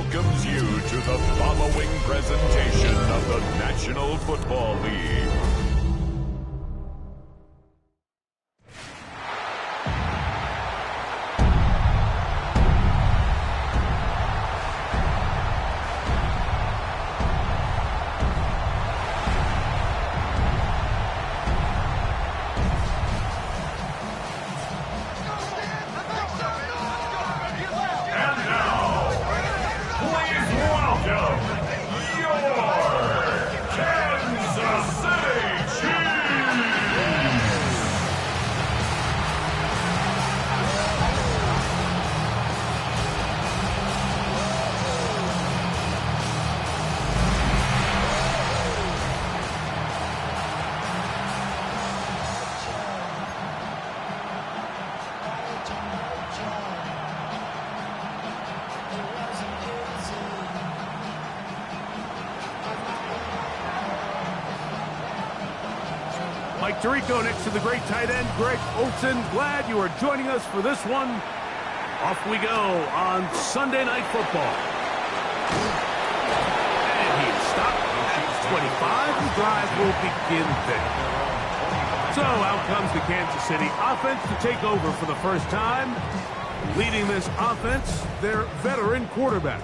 welcomes you to the following presentation of the National Football League. Mike Tirico next to the great tight end, Greg Olsen. Glad you are joining us for this one. Off we go on Sunday Night Football. And he is stopped at 25. The drive will begin there. So out comes the Kansas City offense to take over for the first time. Leading this offense, their veteran quarterback.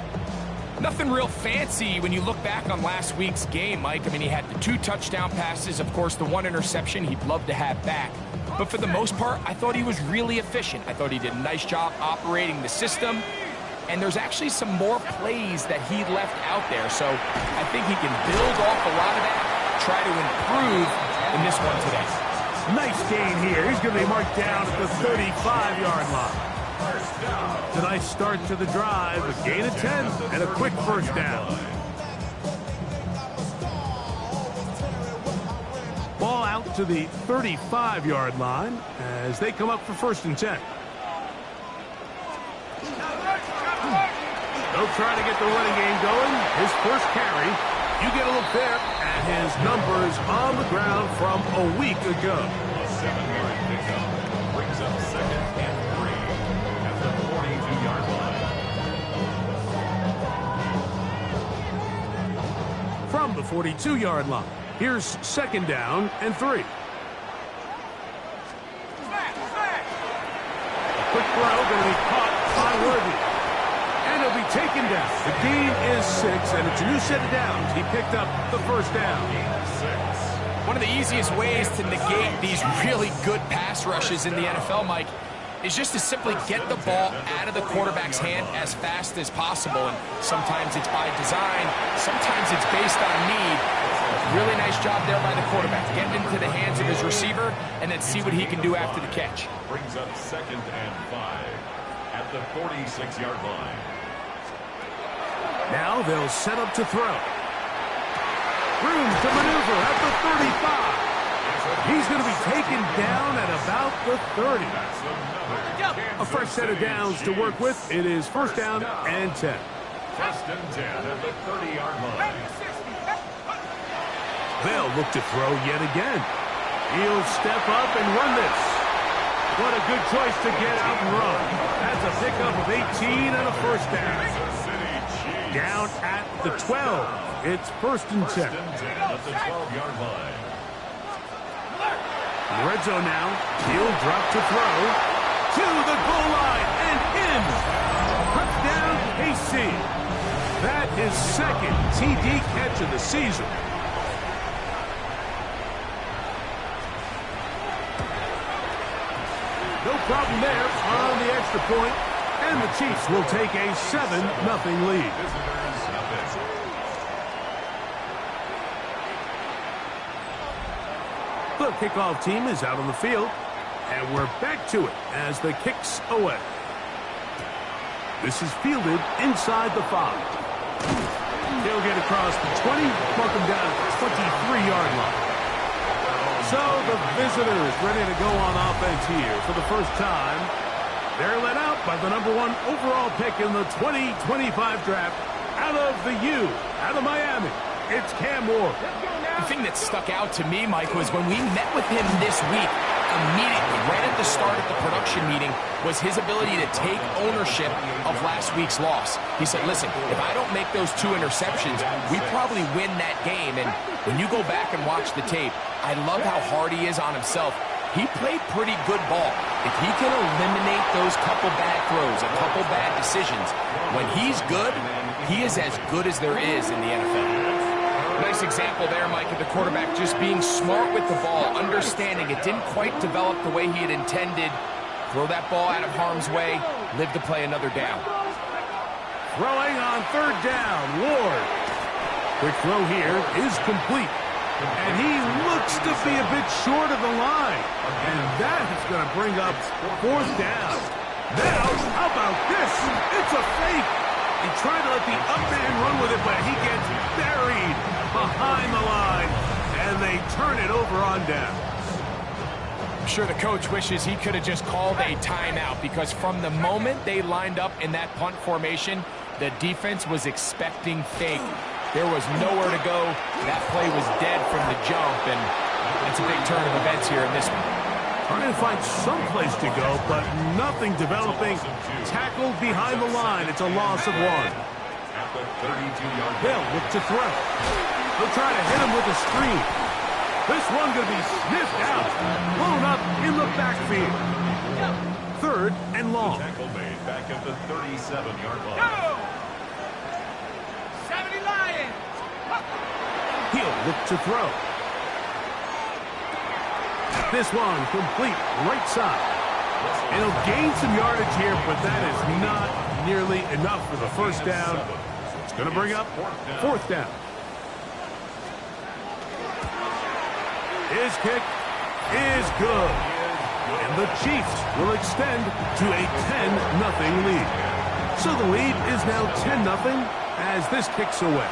Nothing real fancy when you look back on last week's game, Mike. I mean, he had the 2 touchdown passes, of course, the 1 interception he'd love to have back. But for the most part, I thought he was really efficient. I thought he did a nice job operating the system. And there's actually some more plays that he left out there. So I think he can build off a lot of that, try to improve in this one today. Nice gain here. He's going to be marked down at the 35-yard line. A nice start to the drive, a gain of 10, and a quick first down. Ball out to the 35-yard line as they come up for 1st and 10. They'll try to get the running game going. His first carry. You get a look there at his numbers on the ground from a week ago. A 7-yard pickup brings up 2nd and 3 at the 42-yard line. From the 42-yard line, here's 2nd down and 3. A quick throw going to be caught by Worthy. And he'll be taken down. The gain is 6, and it's a new set of downs. He picked up the first down. One of the easiest ways to negate these really good pass rushes in the NFL, Mike, is just to simply get the ball out of the quarterback's hand as fast as possible. And sometimes it's by design, sometimes it's based on need. Really nice job there by the quarterback. Get into the hands of his receiver and then see what he can do after the catch. Brings up 2nd and 5 at the 46-yard line. Now they'll set up to throw. Room to maneuver at the 35. He's going to be taken down at about the 30. A fresh set of downs to work with. It is 1st down and 10. 1st and 10 at the 30-yard line. They'll look to throw yet again. He'll step up and run this. What a good choice to get out and run. That's a pickup of 18 and a first down. Down at the 12. It's 1st and 10. At the 12-yard line. Red zone now. He'll drop to throw. To the goal line and in. Touchdown, KC. That is 2nd TD catch of the season. No problem there on the extra point, and the Chiefs will take a 7-0 lead. The kickoff team is out on the field, and we're back to it as the kicks away. This is fielded inside the 5. He'll get across the 20, mark him down at the 23-yard line. So the visitors ready to go on offense here for the first time. They're led out by the #1 overall pick in the 2025 draft out of the U, out of Miami. It's Cam Ward. The thing that stuck out to me, Mike, was when we met with him this week, immediately, right at the start of the production meeting, was his ability to take ownership of last week's loss. He said, listen, if I don't make those 2 interceptions, we probably win that game. And when you go back and watch the tape, I love how hard he is on himself. He played pretty good ball. If he can eliminate those couple bad throws, a couple bad decisions, when he's good, he is as good as there is in the NFL. Nice example there, Mike, of the quarterback just being smart with the ball, understanding it didn't quite develop the way he had intended. Throw that ball out of harm's way, live to play another down. Throwing on 3rd down, Ward. Quick throw here is complete. And he looks to be a bit short of the line. And that is going to bring up 4th down. Now, how about this? It's a fake. He tried to let the up man run with it, but he gets buried behind the line, and they turn it over on down. I'm sure the coach wishes he could have just called a timeout, because from the moment they lined up in that punt formation, the defense was expecting fake. There was nowhere to go. That play was dead from the jump, and it's a big turn of events here in this one. Trying to find some place to go, but nothing developing. Tackled behind the line. It's a loss of 1. They'll look to throw. They'll try to hit him with a screen. This one going to be sniffed out. Blown up in the backfield. 3rd and long. Tackle made back at the 37-yard line. Go! 70 Lions! He'll look to throw. This one complete right side. And he'll gain some yardage here, but that is not nearly enough for the 1st down. It's going to bring up 4th down. His kick is good. And the Chiefs will extend to a 10-0 lead. So the lead is now 10-0 as this kicks away.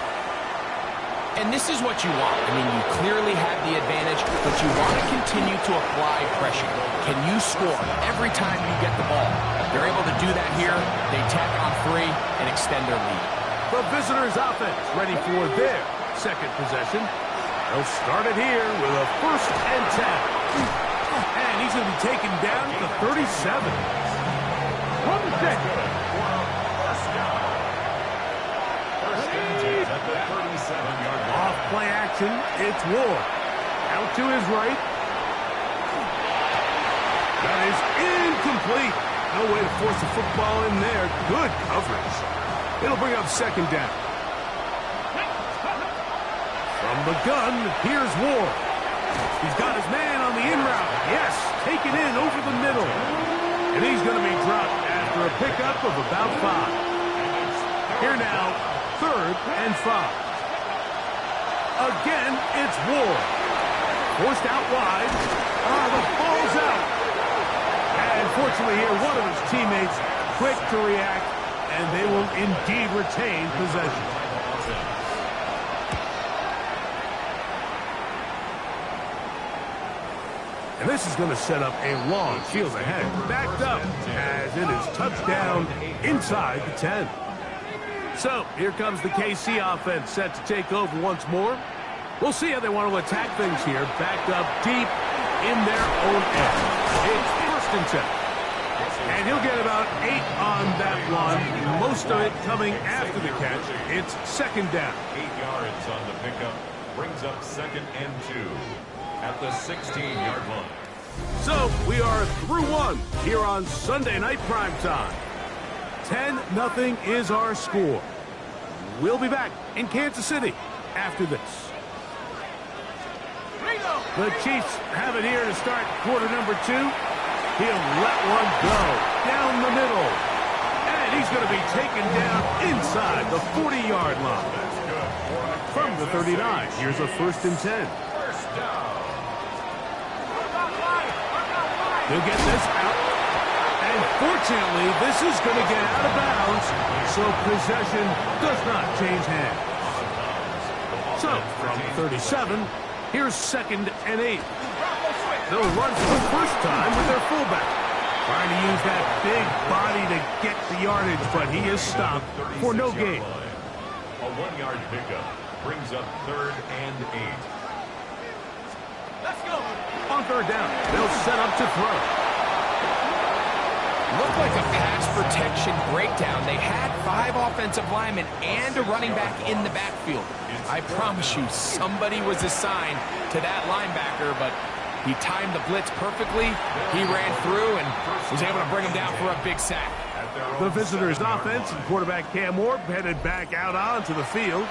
And this is what you want. I mean, you clearly have the advantage, but you want to continue to apply pressure. Can you score every time you get the ball? They're able to do that here. They tack on 3 and extend their lead. The visitors' offense ready for their 2nd possession. They'll start it here with a 1st and 10. And he's going to be taken down to 37. From the 6. Off play action, it's Ward. Out to his right. That is incomplete. No way to force the football in there. Good coverage. It'll bring up 2nd down. From the gun, here's Ward. He's got his man on the in route. Yes, taken in over the middle. And he's going to be dropped after a pickup of about 5. Here now, 3rd and 5. Again, it's Ward. Forced out wide. The ball's out. And fortunately here, one of his teammates quick to react, and they will indeed retain possession. And this is going to set up a long field ahead. Backed up as it is touchdown inside the 10. So, here comes the KC offense set to take over once more. We'll see how they want to attack things here. Backed up deep in their own end. It's 1st and 10. And he'll get about 8 on that one. Most of it coming after the catch. It's 2nd down. 8 yards on the pickup. Brings up 2nd and 2 at the 16-yard line. So, we are through 1 here on Sunday Night Primetime. 10-0 is our score. We'll be back in Kansas City after this. The Chiefs have it here to start quarter number 2. He'll let one go down the middle. And he's going to be taken down inside the 40-yard line. From the 39, here's a 1st and 10. He'll get this out. And fortunately, this is going to get out of bounds, so possession does not change hands. So, from 37, here's 2nd and 8. They'll run for the 1st time with their fullback. Trying to use that big body to get the yardage, but he is stopped for no gain. A 1-yard pickup brings up 3rd and 8. Let's go. On third down, they'll set up to throw. Looked like a pass protection breakdown. They had 5 offensive linemen and a running back in the backfield. I promise you, somebody was assigned to that linebacker, but he timed the blitz perfectly. He ran through and was able to bring him down for a big sack. The visitors' offense and quarterback Cam Ward headed back out onto the field.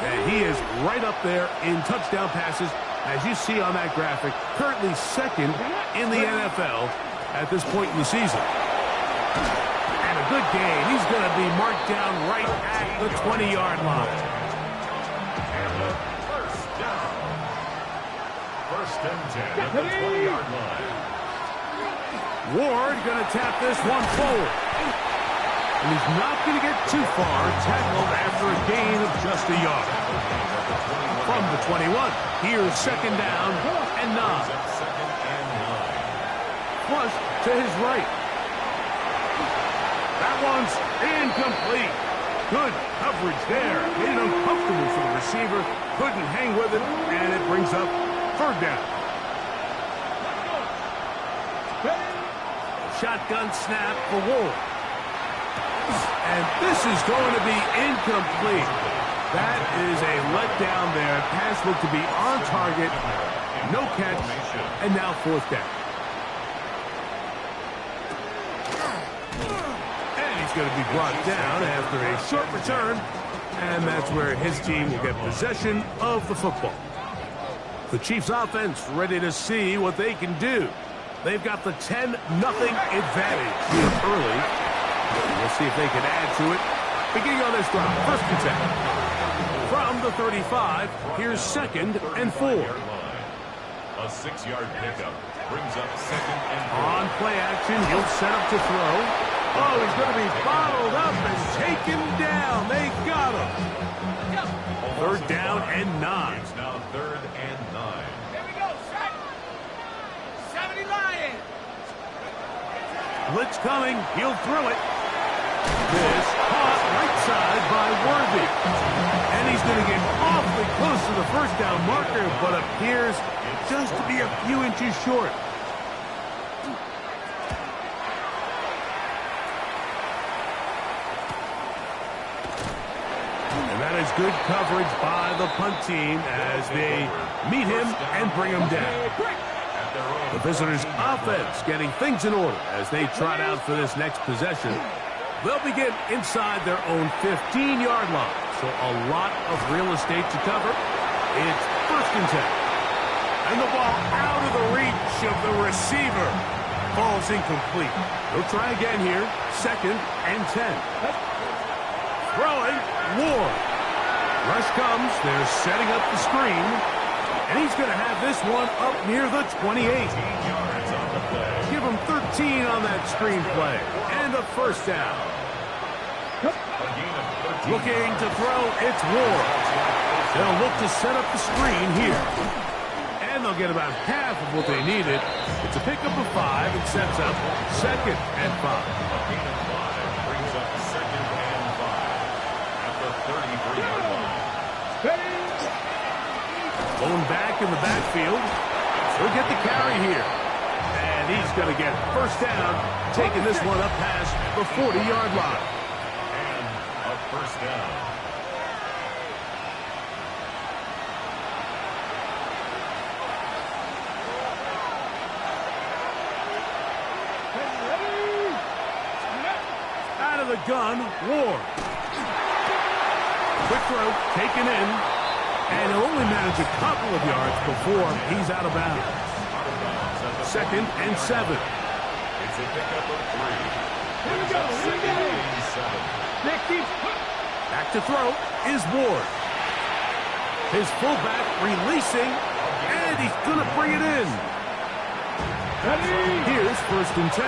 And he is right up there in touchdown passes, as you see on that graphic, currently second in the NFL at this point in the season. And a good game. He's going to be marked down right at the 20-yard line. And the first down. First and 10 at the 20-yard line. Ward going to tap this one forward. And he's not going to get too far, tackled after a gain of just a yard. From the 21, here's second down and 9. Second and 9. Flush to his right. That one's incomplete. Good coverage there. Made it uncomfortable for the receiver. Couldn't hang with it, and it brings up third down. Shotgun snap for Ward. And this is going to be incomplete. That is a letdown there. Pass looked to be on target. No catch. And now fourth down. And he's going to be brought down after a short return. And that's where his team will get possession of the football. The Chiefs offense ready to see what they can do. They've got the 10-0 advantage here early. We'll see if they can add to it. Beginning on this drive, first and 10. From the 35, here's second and 4. A 6-yard pickup brings up second and 4. On play action, he'll set up to throw. Oh, he's going to be bottled up and taken down. They got him. Third down and 9. It's now third and 9. Blitz coming. He'll throw it. This caught right side by Worthy. And he's going to get awfully close to the first down marker, but appears just to be a few inches short. And that is good coverage by the punt team as they meet him and bring him down. The visitors' offense getting things in order as they trot out for this next possession. They'll begin inside their own 15-yard line, so a lot of real estate to cover. It's first and 10. And the ball out of the reach of the receiver. Ball's incomplete. They'll try again here. Second and 10. Throwing, Ward. Rush comes. They're setting up the screen. And he's going to have this one up near the 28. Yards on the play. Give him 13 on that screen play. And a first down. A gain of 13. Looking to throw, it's Ward. They'll look to set up the screen here. And they'll get about half of what they needed. It's a pickup of 5 and sets up second and 5. A gain of 5 brings up second and 5 at the 33-yard line. Going back in the backfield. He'll get the carry here. And he's going to get first down, taking this one up past the 40-yard line. And a first down. Out of the gun, Ward. Quick throw, taken in. And he'll only manage a couple of yards before he's out of bounds. Second and 7. It's a pickup of 3. Here we go. Second and 7. Back to throw is Ward. His fullback releasing, and he's going to bring it in. Here's first and 10.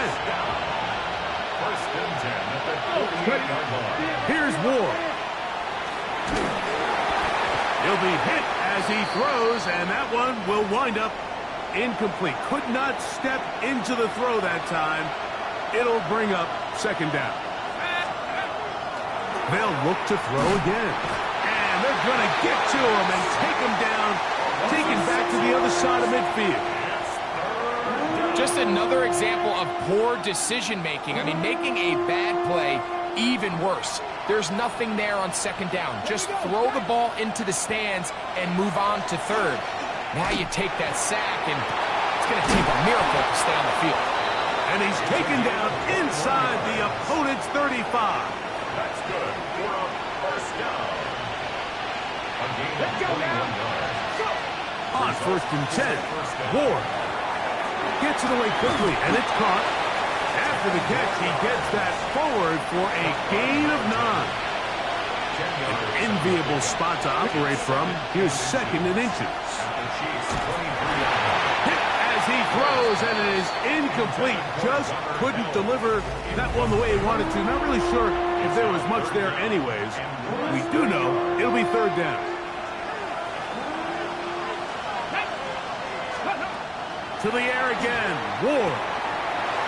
First and 10 at the 48-yard line. Here's Ward. He'll be hit as he throws, and that one will wind up incomplete. Could not step into the throw that time. It'll bring up second down. They'll look to throw again. And they're going to get to him and take him down, taken back to the other side of midfield. Just another example of poor decision-making. I mean, making a bad play even worse. There's nothing there on second down. Just throw the ball into the stands and move on to third. Now you take that sack, and it's going to take a miracle to stay on the field. And he's taken down inside the opponent's 35. That's good for a first down. A gain of 21 yards. On first and 10, Ward gets it away quickly, and it's caught. After the catch, he gets that forward for a gain of 9. An enviable spot to operate from. Here's second and inches. Hit as he throws, and it is incomplete. Just couldn't deliver that one the way he wanted to. Not really sure if there was much there anyways. We do know it'll be third down. To the air again, Ward.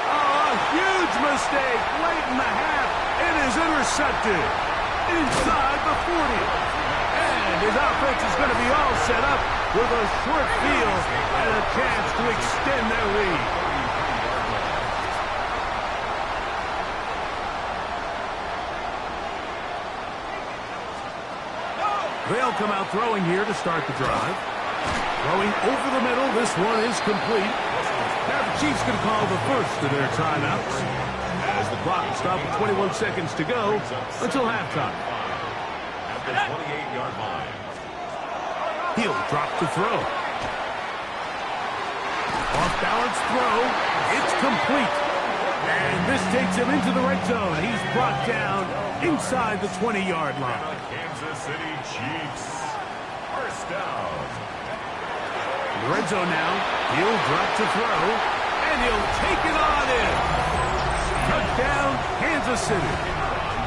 Oh, a huge mistake late in the half. It is intercepted inside the 40. And his offense is going to be all set up with a short field and a chance to extend their lead. They'll come out throwing here to start the drive. Throwing over the middle, this one is complete. Now the Chiefs going to call the first of their timeouts as the clock will stop with 21 seconds to go until halftime. At the 28-yard line. He'll drop to throw. Off balance throw. It's complete. And this takes him into the red zone. He's brought down inside the 20-yard line. Kansas City Chiefs. First down. In the red zone now, he'll drop to throw, and he'll take it on in. Touchdown, Kansas City.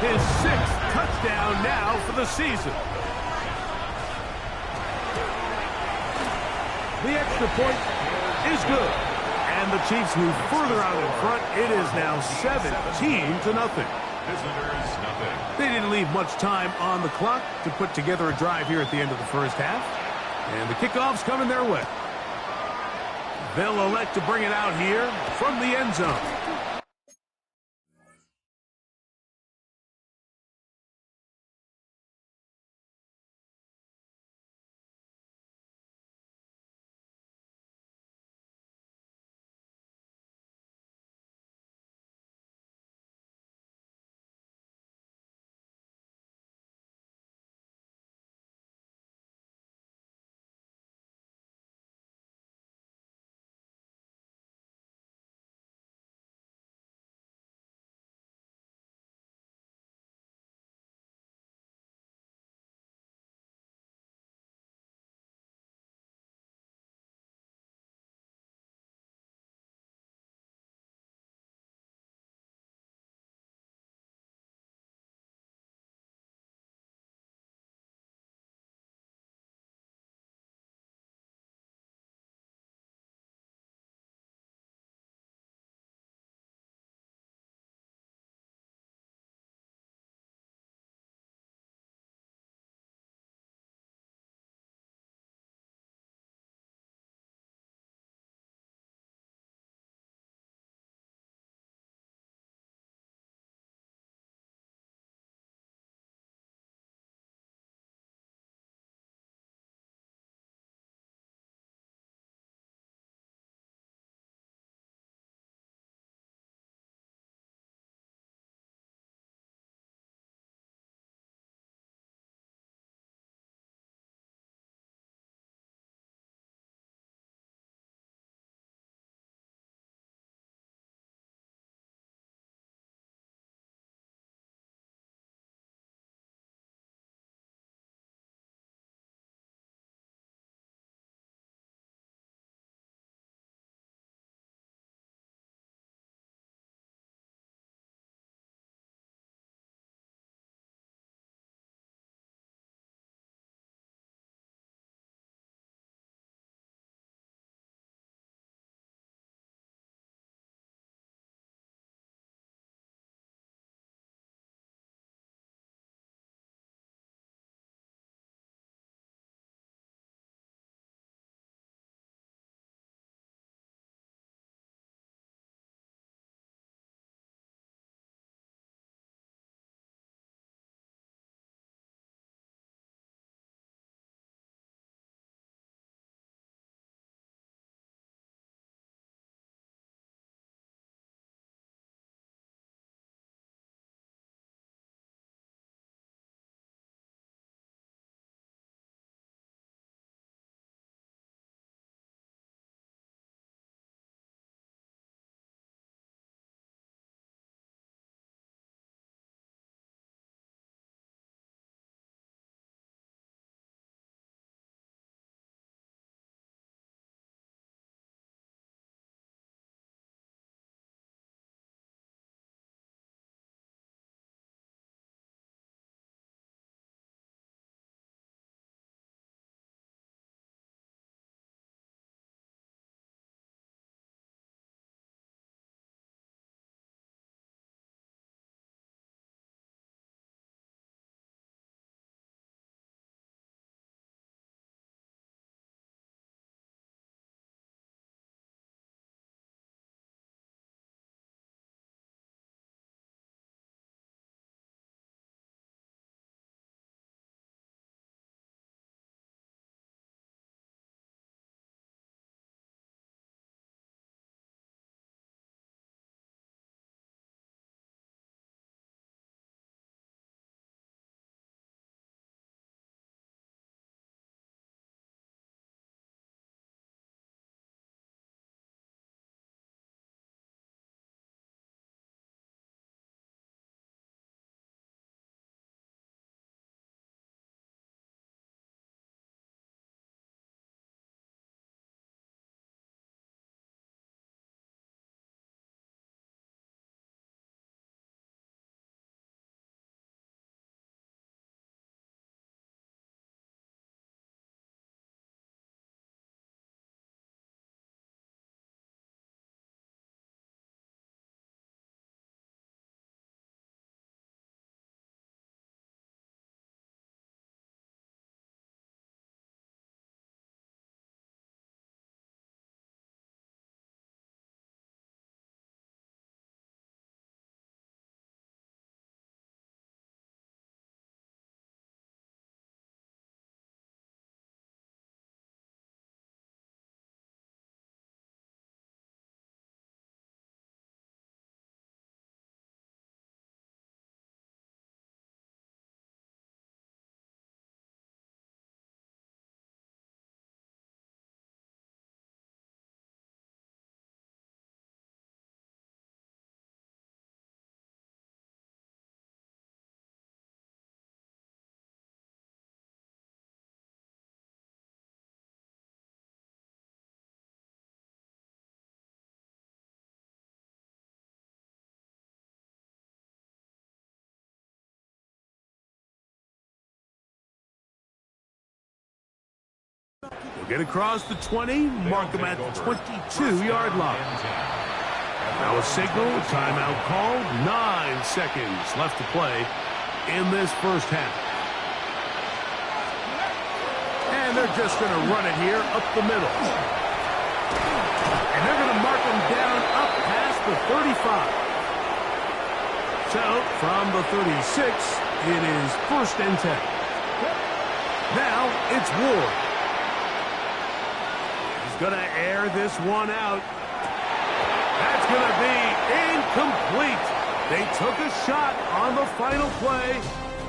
His 6th touchdown now for the season. The extra point is good, and the Chiefs move further out in front. It is now 17-0. Visitors, nothing. They didn't leave much time on the clock to put together a drive here at the end of the first half, and the kickoff's coming their way. They'll elect to bring it out here from the end zone. Get across the 20, mark him at the 22-yard line. Now a signal, timeout called, 9 seconds left to play in this first half. And they're just going to run it here up the middle. And they're going to mark him down up past the 35. So from the 36, it is 1st and 10. Now it's Ward. Going to air this one out. That's going to be incomplete. They took a shot on the final play.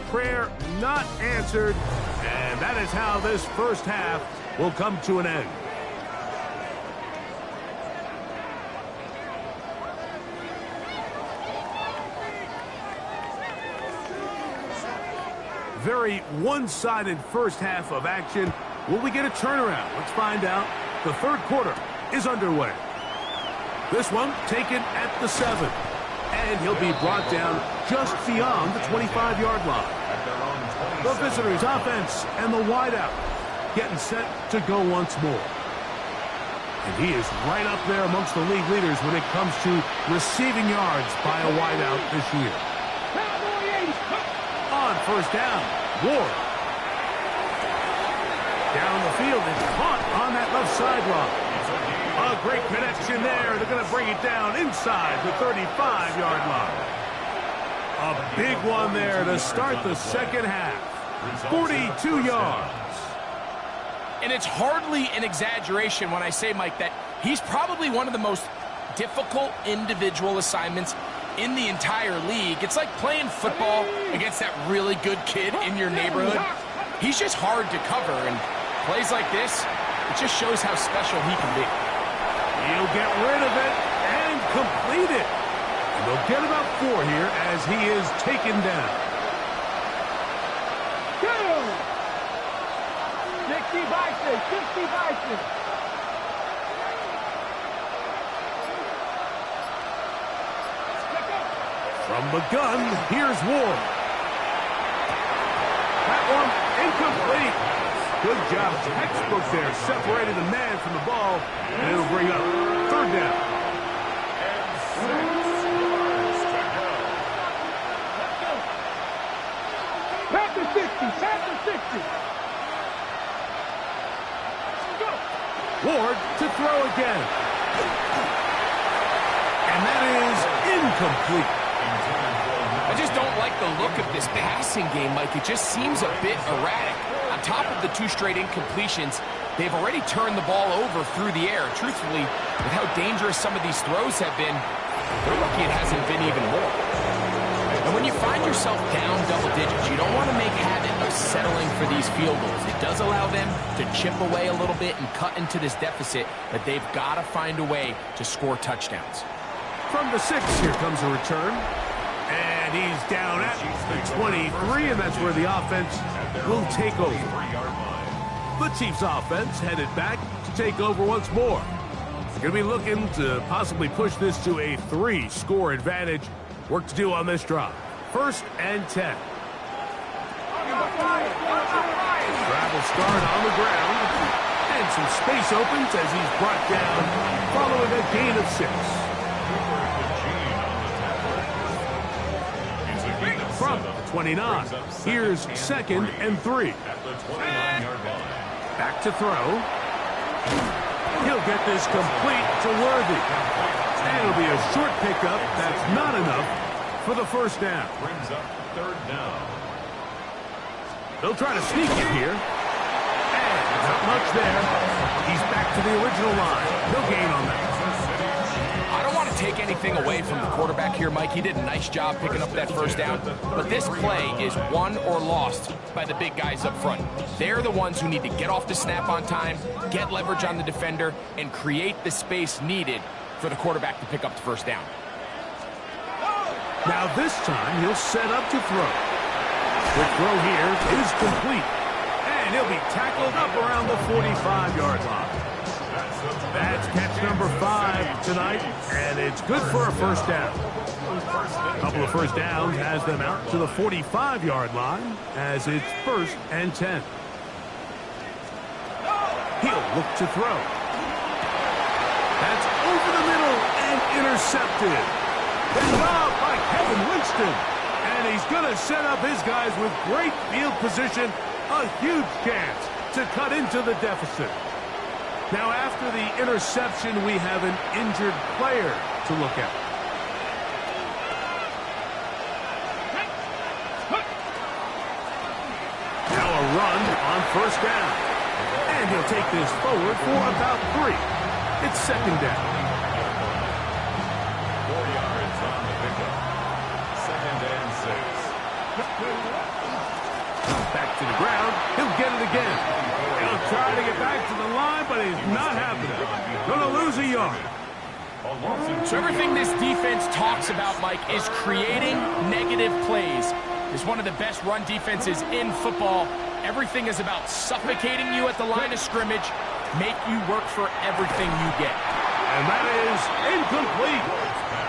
Prayer not answered. And that is how this first half will come to an end. Very one-sided first half of action. Will we get a turnaround? Let's find out. The third quarter is underway. This one taken at the 7. And he'll be brought down just beyond the 25-yard line. The visitors' offense and the wideout getting set to go once more. And he is right up there amongst the league leaders when it comes to receiving yards by a wideout this year. On first down, Ward. Down the field and caught on that left sideline. A great connection there. They're going to bring it down inside the 35-yard line. A big one there to start the second half. 42 yards. And it's hardly an exaggeration when I say, Mike, that he's probably one of the most difficult individual assignments in the entire league. It's like playing football against that really good kid in your neighborhood. He's just hard to cover, and plays like this, it just shows how special he can be. He'll get rid of it and complete it. And they'll get about 4 here as he is taken down. 60 Bison, 60 Bison. From the gun, here's Ward. That one incomplete. Good job, textbook there, separating the man from the ball, and it'll bring up 3rd down. Panther 60, Panther 60. Ward to throw again. And that is incomplete. I just don't like the look of this passing game, Mike. It just seems a bit erratic. On top of the 2 straight incompletions, they've already turned the ball over through the air. Truthfully, with how dangerous some of these throws have been, they're lucky it hasn't been even more. And when you find yourself down double digits, you don't want to make habit of settling for these field goals. It does allow them to chip away a little bit and cut into this deficit, but they've got to find a way to score touchdowns. From the 6, here comes a return. And he's down at the 23, and that's where the offense will take over. The Chiefs offense headed back to take over once more. They're going to be looking to possibly push this to a 3-score advantage. Work to do on this drive. 1st and 10. Travel start on the ground. And some space opens as he's brought down following a gain of 6. From the 29, here's 2nd and 3. Back to throw. He'll get this complete to Worthy. And it'll be a short pickup. That's not enough for the 1st down. Brings up 3rd down. They'll try to sneak it here. And not much there. He's back to the original line. No gain on that. I don't want to take anything away from the quarterback here, Mike. He did a nice job picking up that 1st down. But this play is won or lost by the big guys up front. They're the ones who need to get off the snap on time, get leverage on the defender, and create the space needed for the quarterback to pick up the 1st down. Now this time he'll set up to throw. The throw here is complete. And he'll be tackled up around the 45-yard line. That's catch number 5 tonight, and it's good for a 1st down. A couple of 1st downs has them out to the 45-yard line as it's 1st and 10. He'll look to throw. That's over the middle and intercepted. Picked off by Kevin Winston. And he's going to set up his guys with great field position. A huge chance to cut into the deficit. Now, after the interception, we have an injured player to look at. Now a run on first down. And he'll take this forward for about 3. It's second down. 4 yards on the pickup. 2nd and 6. Back to the ground. He'll get it again. He'll try to get back to the line, but he's not happening. Going to lose a yard. So everything this defense talks about, Mike, is creating negative plays. It's one of the best run defenses in football. Everything is about suffocating you at the line of scrimmage, make you work for everything you get. And that is incomplete.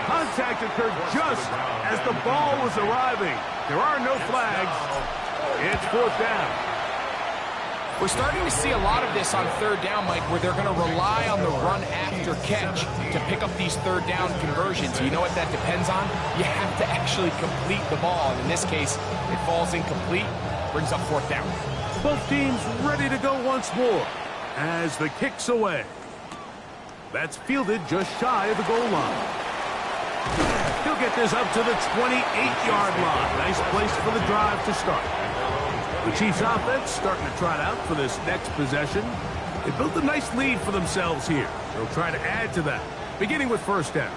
Contact occurred just as the ball was arriving. There are no flags. It's 4th down. We're starting to see a lot of this on 3rd down, Mike, where they're going to rely on the run after catch to pick up these 3rd down conversions. You know what that depends on? You have to actually complete the ball. And in this case, it falls incomplete, brings up 4th down. Both teams ready to go once more as the kick's away. That's fielded just shy of the goal line. He'll get this up to the 28-yard line. Nice place for the drive to start. The Chiefs offense starting to trot out for this next possession. They built a nice lead for themselves here. They'll try to add to that, beginning with first down.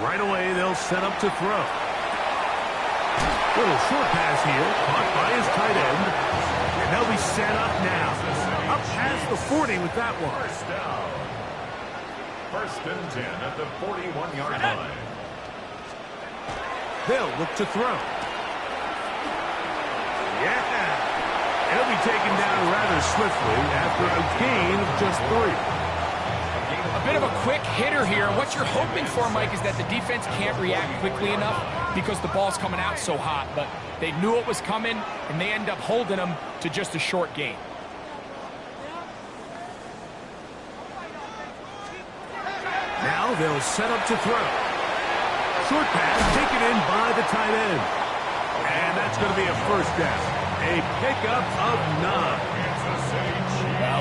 Right away, they'll set up to throw. Little short pass here, caught by his tight end. And they'll be set up now. Up past the 40 with that one. First down. 1st and 10 at the 41-yard line. They'll look to throw. Yeah. He'll be taken down rather swiftly after a gain of just 3. A bit of a quick hitter here. What you're hoping for, Mike, is that the defense can't react quickly enough because the ball's coming out so hot. But they knew it was coming, and they end up holding them to just a short gain. Now they'll set up to throw. Short pass taken in by the tight end. And that's going to be a first down. A pickup of 9.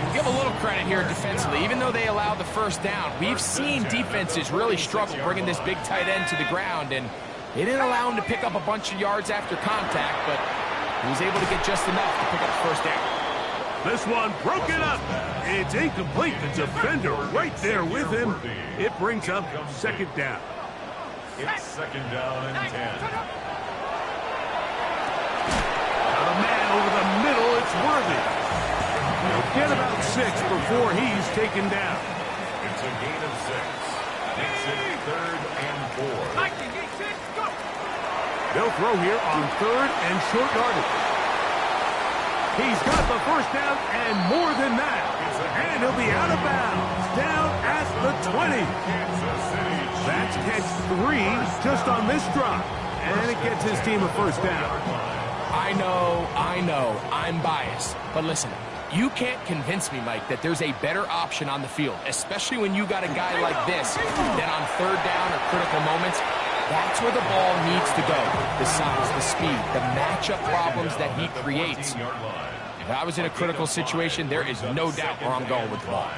We'll give a little credit here defensively. Even though they allowed the first down, we've seen defenses really struggle bringing this big tight end to the ground, and they didn't allow him to pick up a bunch of yards after contact, but he was able to get just enough to pick up the first down. This one broken up. It's incomplete. The defender right there with him. It brings up 2nd down. It's 2nd down and 10. Got a man over the middle. It's Worthy. He'll get about 6 before he's taken down. It's a gain of 6. Makes it 3rd and 4. They'll throw here on 3rd and short yardage. He's got the first down and more than that. And he'll be out of bounds. Down at the 20. That's catch 3 just on this drop. And it gets his team a first down. I know, I'm biased. But listen, you can't convince me, Mike, that there's a better option on the field, especially when you got a guy like this, that on 3rd down or critical moments, that's where the ball needs to go. The size, the speed, the matchup problems that he creates. If I was in a critical situation, there is no doubt where I'm going with the ball.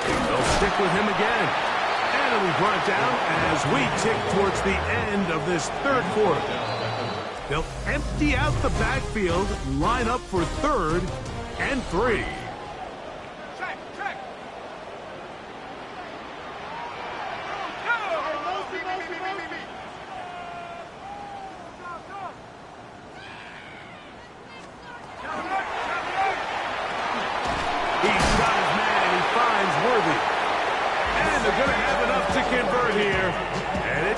They'll stick with him again. And it'll be brought down as we tick towards the end of this 3rd quarter. They'll empty out the backfield, line up for 3rd and 3.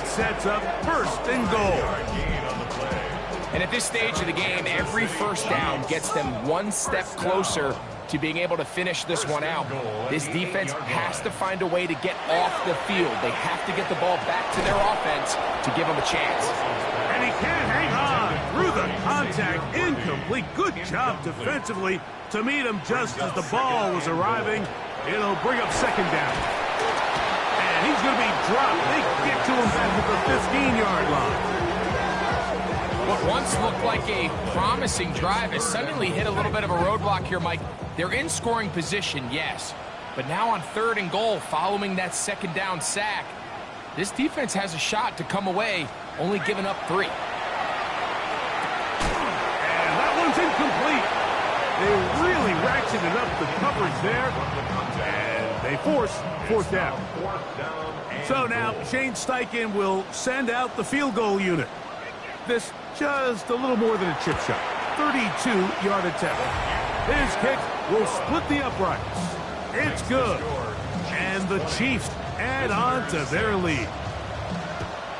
Sets up 1st and goal. And at this stage of the game, every first down gets them one step closer to being able to finish this one out. This defense has to find a way to get off the field. They have to get the ball back to their offense to give them a chance. And he can't hang on. Through the contact, incomplete. Good job defensively to meet him just as the ball was arriving. It'll bring up second down. And he's going to be dropped. They get to him back at the 15-yard line. What once looked like a promising drive has suddenly hit a little bit of a roadblock here, Mike. They're in scoring position, yes. But now on 3rd and goal, following that second down sack, this defense has a shot to come away, only giving up 3. And that one's incomplete. They really ratcheted up the coverage there. And they force 4th down. So now Shane Steichen will send out the field goal unit. This just a little more than a chip shot. 32-yard attempt. His kick will split the uprights. It's good. And the Chiefs add on to their lead.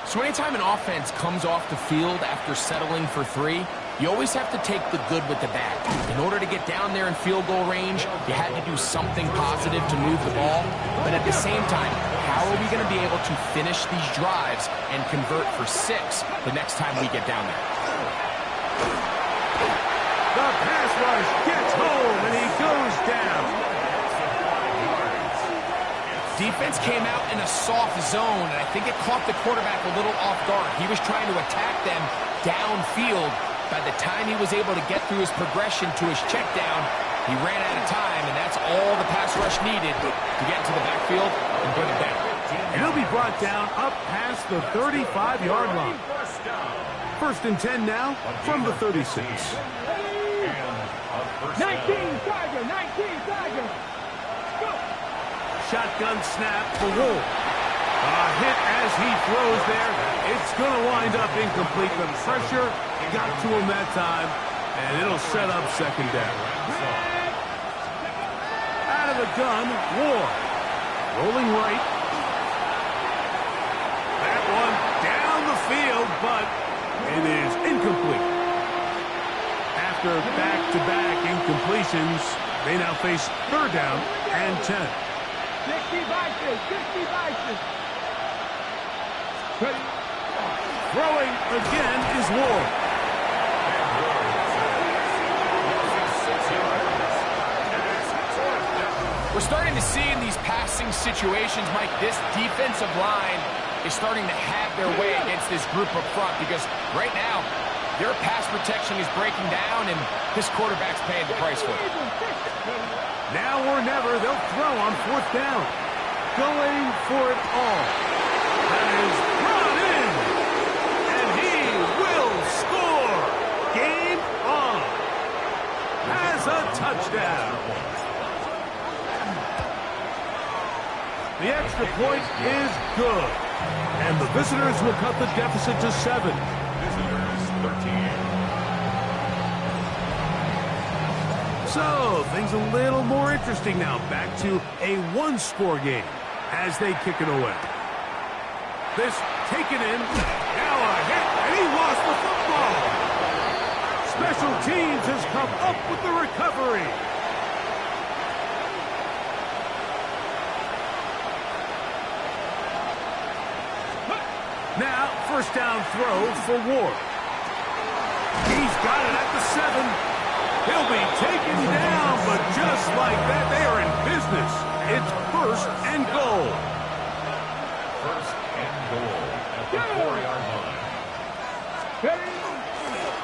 So anytime an offense comes off the field after settling for 3, you always have to take the good with the bad. In order to get down there in field goal range, you had to do something positive to move the ball. But at the same time, how are we going to be able to finish these drives and convert for 6 the next time we get down there? The pass rush gets home, and he goes down. Defense came out in a soft zone, and I think it caught the quarterback a little off guard. He was trying to attack them downfield. By the time he was able to get through his progression to his check down, he ran out of time, and that's all the pass rush needed to get into the backfield and bring it down. And he'll be brought down up past the 35-yard line. 1st and 10 now from the 36. 19 Tiger, 19 Tiger. Go. Shotgun snap for Wolf. A hit as he throws there. It's going to wind up incomplete. The pressure got to him that time, and it'll set up second down. Out of the gun, Ward. Rolling right. That one down the field, but it is incomplete. After back-to-back incompletions, they now face 3rd down and 10. 60 Bison, 60 Bison. Throwing again is Ward. We're starting to see in these passing situations, Mike, this defensive line is starting to have their way against this group up front because right now, their pass protection is breaking down, and this quarterback's paying the price for it. Now or never, they'll throw on 4th down. Going for it all. That is brought in. And he will score. Game on. Has a touchdown. The extra point is good. And the visitors will cut the deficit to 7. Visitors 13. So, things a little more interesting now. Back to a 1-score game as they kick it away. This taken in. Now a hit, and he lost the football. Special teams has come up with the recovery. Now, 1st down throw for Ward. He's got it at the 7. He'll be taken down, but just like that, they are in business. It's 1st and goal. 1st and goal at the 4-yard line.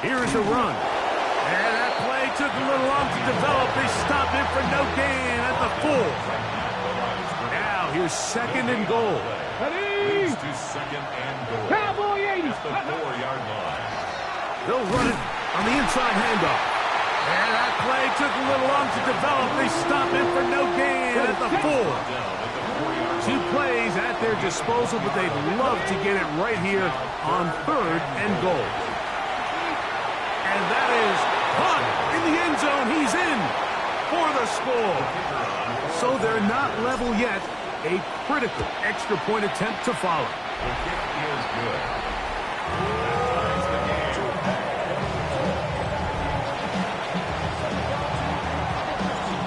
Here's a run. And that play took a little long to develop. They stopped it for no gain at the 4. Now, here's 2nd and goal. Leads to 2nd and goal. Cowboy 80. At the 4-yard line. They'll run it on the inside handoff. And that play took a little long to develop. They stop it for no gain at the 4. 2 plays at their disposal, but they'd love to get it right here on 3rd and goal. And that is caught in the end zone. He's in for the score. So they're not level yet. A critical extra point attempt to follow. The kick is good.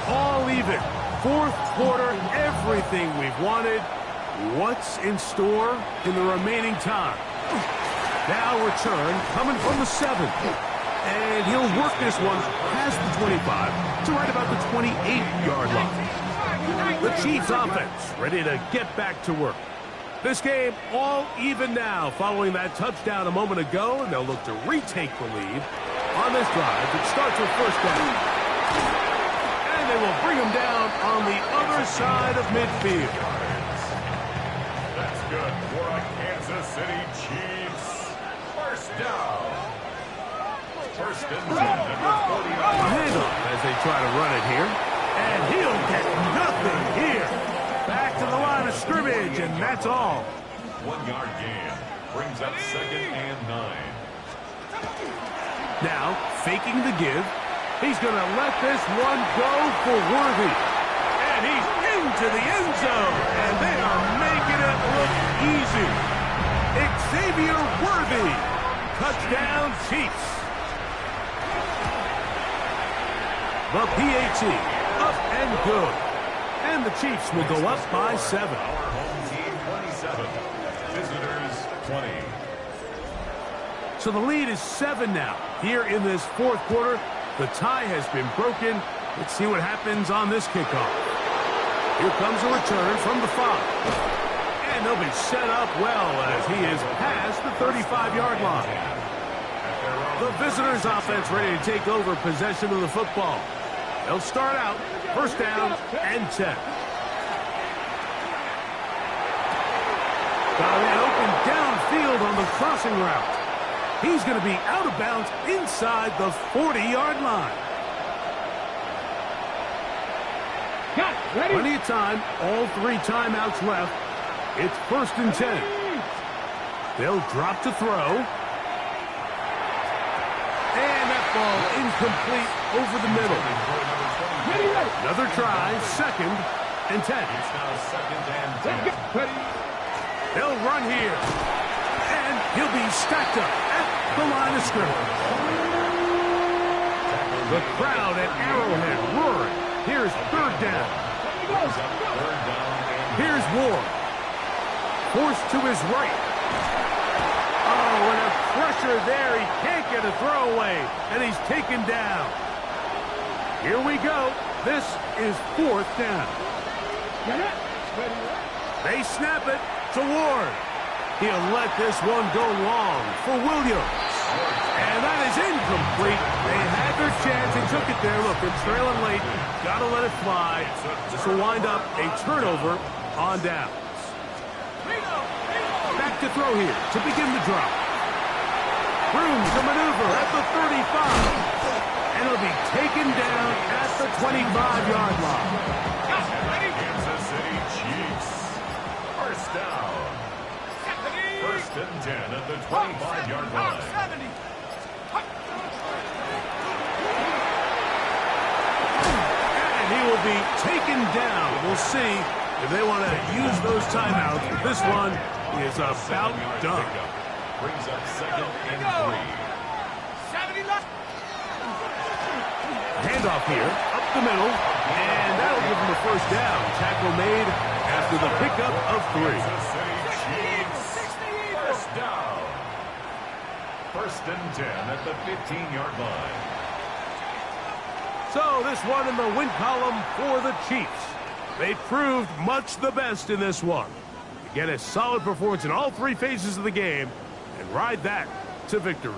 All even. 4th quarter, everything we've wanted. What's in store in the remaining time? Now return coming from the 7. And he'll work this one past the 25 to right about the 28-yard line. The Chiefs offense ready to get back to work. This game all even now following that touchdown a moment ago, and they'll look to retake the lead on this drive that starts with first down. And they will bring him down on the other side of midfield. That's good for a Kansas City Chiefs. First down. First and 10 at the 40. A handoff as they try to run it here. And he'll get nothing here. Back to the line of scrimmage, and that's all. 1-yard gain. Brings up second and 9. Now, faking the give. He's going to let this one go for Worthy. And he's into the end zone. And they are making it look easy. Xavier Worthy. Touchdown, Chiefs. The PAT, up and good. And the Chiefs will go up by 7. Our home team 27. Visitors 20. So the lead is 7 now. Here in this fourth quarter, the tie has been broken. Let's see what happens on this kickoff. Here comes a return from the 5. And they'll be set up well as he is past the 35-yard line. The visitors' offense ready to take over possession of the football. They'll start out first down and 10. Got a man open downfield on the crossing route. He's going to be out of bounds inside the 40-yard line. Plenty of time, all 3 timeouts left. It's first and 10. They'll drop to throw. And that ball incomplete over the middle. Another try, second and 10. It's now second and 10. They'll run here. And he'll be stacked up at the line of scrimmage. The crowd at Arrowhead roaring. Here's third down. Here's Ward. Forced to his right. Oh, and a pressure there. He can't get a throwaway. And he's taken down. Here we go. This is fourth down. They snap it to Ward. He'll let this one go long for Williams. And that is incomplete. They had their chance. They took it there. Look, they're trailing late. Got to let it fly. This will wind up a turnover on downs. Back to throw here to begin the drop. Room to maneuver at the 35. And it'll be taken down at the 25-yard line. Kansas City Chiefs. First down. First and 10 at the 25-yard line. And he will be taken down. We'll see if they want to use those timeouts. But this one is about done. Brings up second and 3. Handoff here, up the middle, and that'll give him the first down. Tackle made after the pickup of 3. Kansas City Chiefs. First down. First and 10 at the 15-yard line. So this one in the win column for the Chiefs. They proved much the best in this one. Get a solid performance in all 3 phases of the game and ride that to victory.